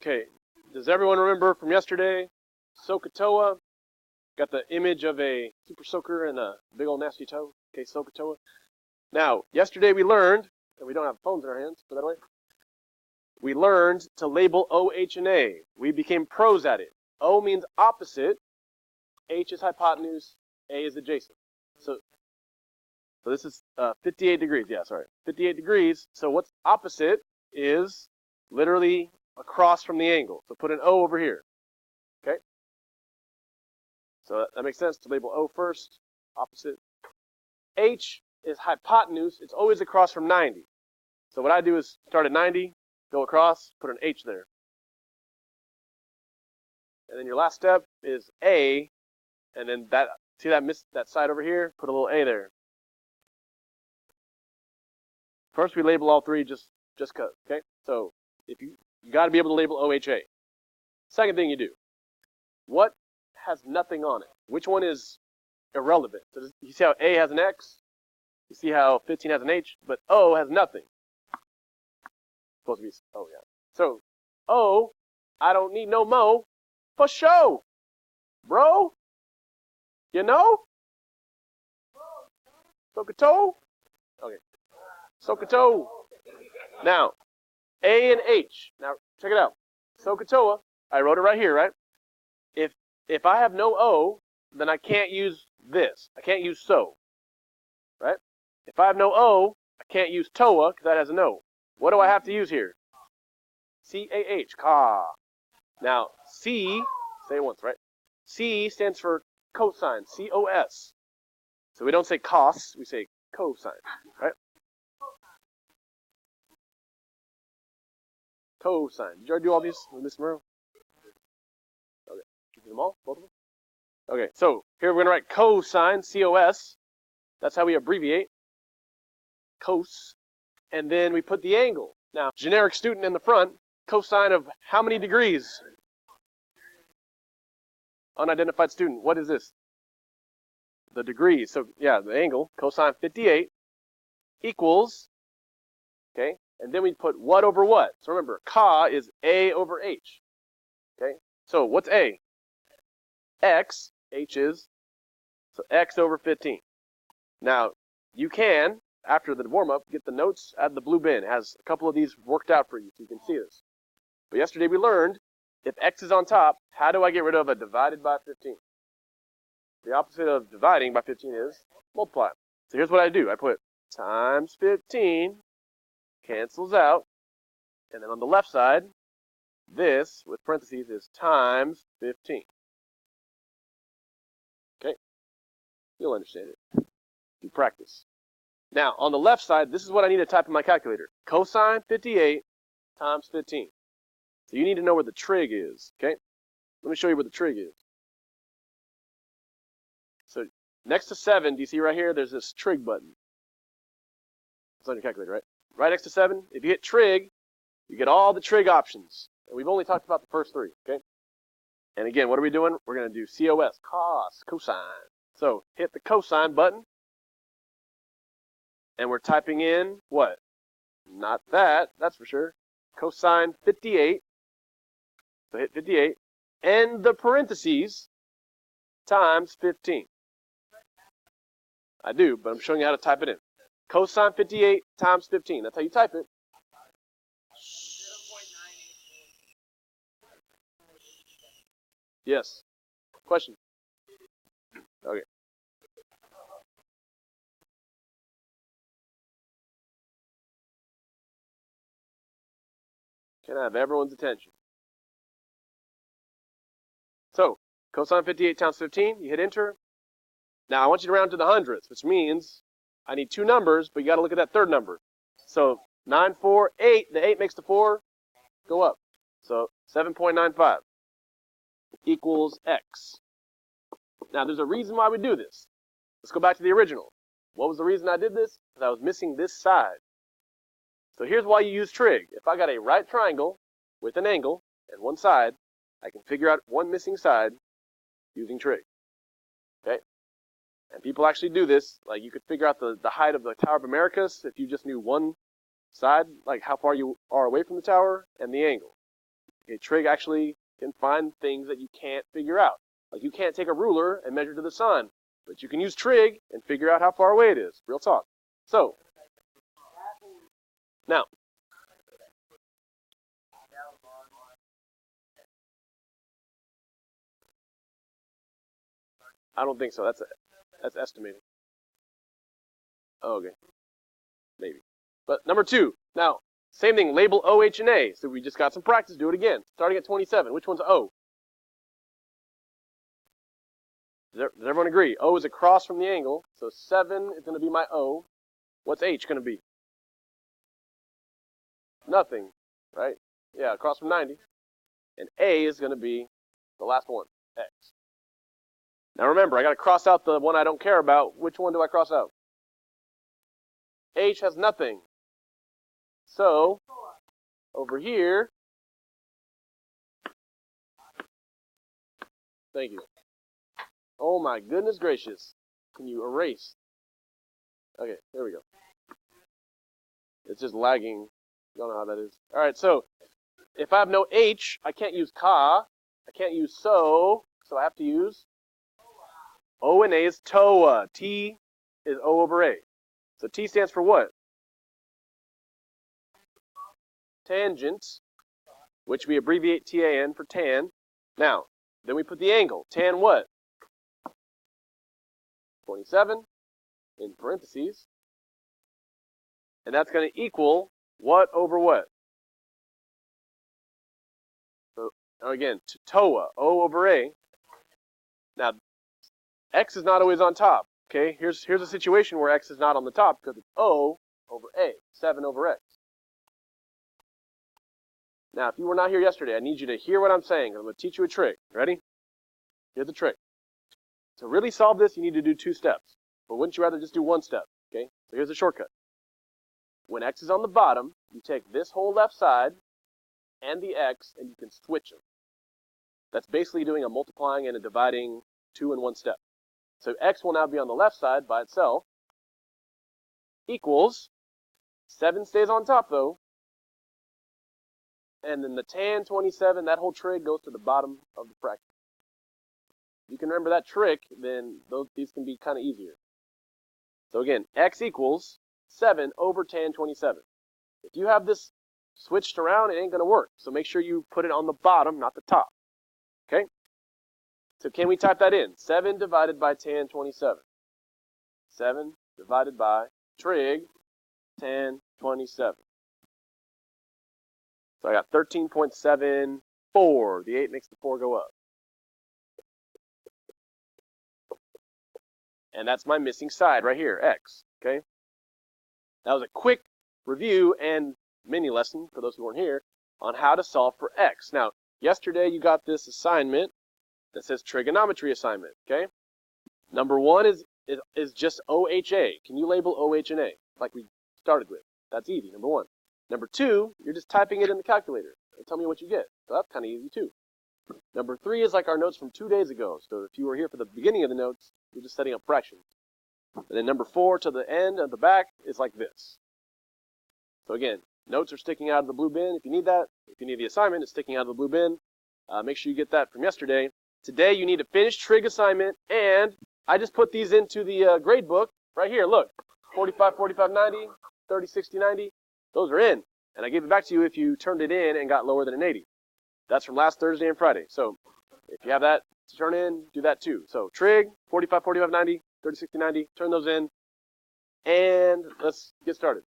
Okay, does everyone remember from yesterday, SOHCAHTOA? Got the image of a super soaker and a big old nasty toe. Okay, SOHCAHTOA. Now, yesterday we learned, and we don't have phones in our hands, by the way, we learned to label O, H, and A. We became pros at it. O means opposite, H is hypotenuse, A is adjacent. So this is 58 degrees. Yeah, sorry. 58 degrees. So what's opposite is literally across from the angle. So put an O over here. Okay? So that makes sense to label O first, opposite. H is hypotenuse. It's always across from 90. So what I do is start at 90, go across, put an H there. And then your last step is A, and then see that side over here? Put a little A there. First we label all three just cause, okay? So if you got to be able to label OHA. Second thing you do, what has nothing on it? Which one is irrelevant? So you see how A has an X? You see how 15 has an H? But O has nothing. Supposed to be, oh yeah. So O, I don't need no mo, for show, bro. You know? SOHCAHTOA? Okay. SOHCAHTOA. Now, A and H. Now, check it out. SOHCAHTOA, I wrote it right here, right? If I have no O, then I can't use this. I can't use so, right? If I have no O, I can't use TOA because that has an O. What do I have to use here? C-A-H, ka. Now, C, say it once, right? C stands for cosine, C-O-S. So we don't say cos, we say cosine, right? Cosine. Did you already do all these with Miss Murrow? Okay. Did you do them all? Both of them? Okay, so here we're going to write cosine, C-O-S. That's how we abbreviate. Cos. And then we put the angle. Now, generic student in the front, cosine of how many degrees? Unidentified student. What is this? The degrees. So, yeah, the angle, cosine 58, equals, okay, and then we put what over what? So remember, ka is A over H. Okay? So what's A? X, H is, so X over 15. Now, you can, after the warm-up, get the notes out of the blue bin. It has a couple of these worked out for you so you can see this. But yesterday we learned, if X is on top, how do I get rid of a divided by 15? The opposite of dividing by 15 is multiply. So here's what I do. I put times 15, cancels out, and then on the left side, this, with parentheses, is times 15. Okay? You'll understand it. You practice. Now, on the left side, this is what I need to type in my calculator. Cosine 58 times 15. So you need to know where the trig is, okay? Let me show you where the trig is. So next to 7, do you see right here, there's this trig button. It's on your calculator, right? Right next to 7, if you hit trig, you get all the trig options. And we've only talked about the first 3, okay? And again, what are we doing? We're going to do COS, cos, cosine. So hit the cosine button. And we're typing in what? Not that, that's for sure. Cosine 58. So hit 58. And the parentheses times 15. I do, but I'm showing you how to type it in. Cosine 58 times 15. That's how you type it. Yes. Question? Okay. Can I have everyone's attention? So, cosine 58 times 15, you hit enter. Now, I want you to round to the hundredths, which means I need 2 numbers, but you got to look at that third number. So, 9, 4, 8, the 8 makes the 4 go up. So, 7.95 equals X. Now, there's a reason why we do this. Let's go back to the original. What was the reason I did this? Because I was missing this side. So here's why you use trig. If I got a right triangle with an angle and one side, I can figure out one missing side using trig. Okay? And people actually do this. Like you could figure out the height of the Tower of Americas if you just knew one side, like how far you are away from the tower, and the angle. Okay, trig actually can find things that you can't figure out. Like you can't take a ruler and measure to the sun, but you can use trig and figure out how far away it is. Real talk. So, now, I don't think so. That's estimating. Oh, okay, maybe. But number 2. Now, same thing. Label O, H, and A. So we just got some practice. Do it again. Starting at 27. Which one's O? Does everyone agree? O is across from the angle. So 7 is going to be my O. What's H going to be? Nothing, right? Yeah, across from 90. And A is going to be the last one, X. Now remember, I got to cross out the one I don't care about. Which one do I cross out? H has nothing. So, over here, thank you. Oh my goodness gracious. Can you erase? Okay, there we go. It's just lagging. You don't know how that is. All right, so if I have no H, I can't use ka. I can't use so I have to use O, and A is TOA. T is O over A. So T stands for what? Tangent, which we abbreviate TAN for tan. Now, then we put the angle. Tan what? 27 in parentheses. And that's going to equal what over what? So, again, TOA, O over A. Now, X is not always on top. Okay, here's a situation where X is not on the top because it's O over A, 7 over X. Now, if you were not here yesterday, I need you to hear what I'm saying. I'm going to teach you a trick. Ready? Here's the trick. To really solve this, you need to do 2 steps. But wouldn't you rather just do 1 step? Okay, so here's a shortcut. When X is on the bottom, you take this whole left side and the X, and you can switch them. That's basically doing a multiplying and a dividing 2 in 1 step. So X will now be on the left side by itself, equals, 7 stays on top though, and then the tan 27, that whole trig goes to the bottom of the fraction. If you can remember that trick, then these can be kind of easier. So again, X equals 7 over tan 27. If you have this switched around, it ain't going to work. So make sure you put it on the bottom, not the top. Okay? So can we type that in? 7 divided by tan 27. 7 divided by trig tan 27. So I got 13.74. The 8 makes the 4 go up. And that's my missing side right here, X. Okay? That was a quick review and mini lesson, for those who weren't here, on how to solve for X. Now, yesterday you got this assignment that says trigonometry assignment. Okay? Number 1 is just OHA. Can you label OH and A like we started with? That's easy, number 1. Number 2, you're just typing it in the calculator and tell me what you get. So that's kind of easy too. Number 3 is like our notes from 2 days ago. So if you were here for the beginning of the notes, you're just setting up fractions. And then number 4 to the end of the back is like this. So again, notes are sticking out of the blue bin if you need that. If you need the assignment, it's sticking out of the blue bin. Make sure you get that from yesterday. Today you need to finish trig assignment, and I just put these into the grade book right here. Look, 45, 45, 90, 30, 60, 90. Those are in. And I gave it back to you if you turned it in and got lower than an 80. That's from last Thursday and Friday. So if you have that to turn in, do that too. So trig, 45, 45, 90, 30, 60, 90, turn those in, and let's get started.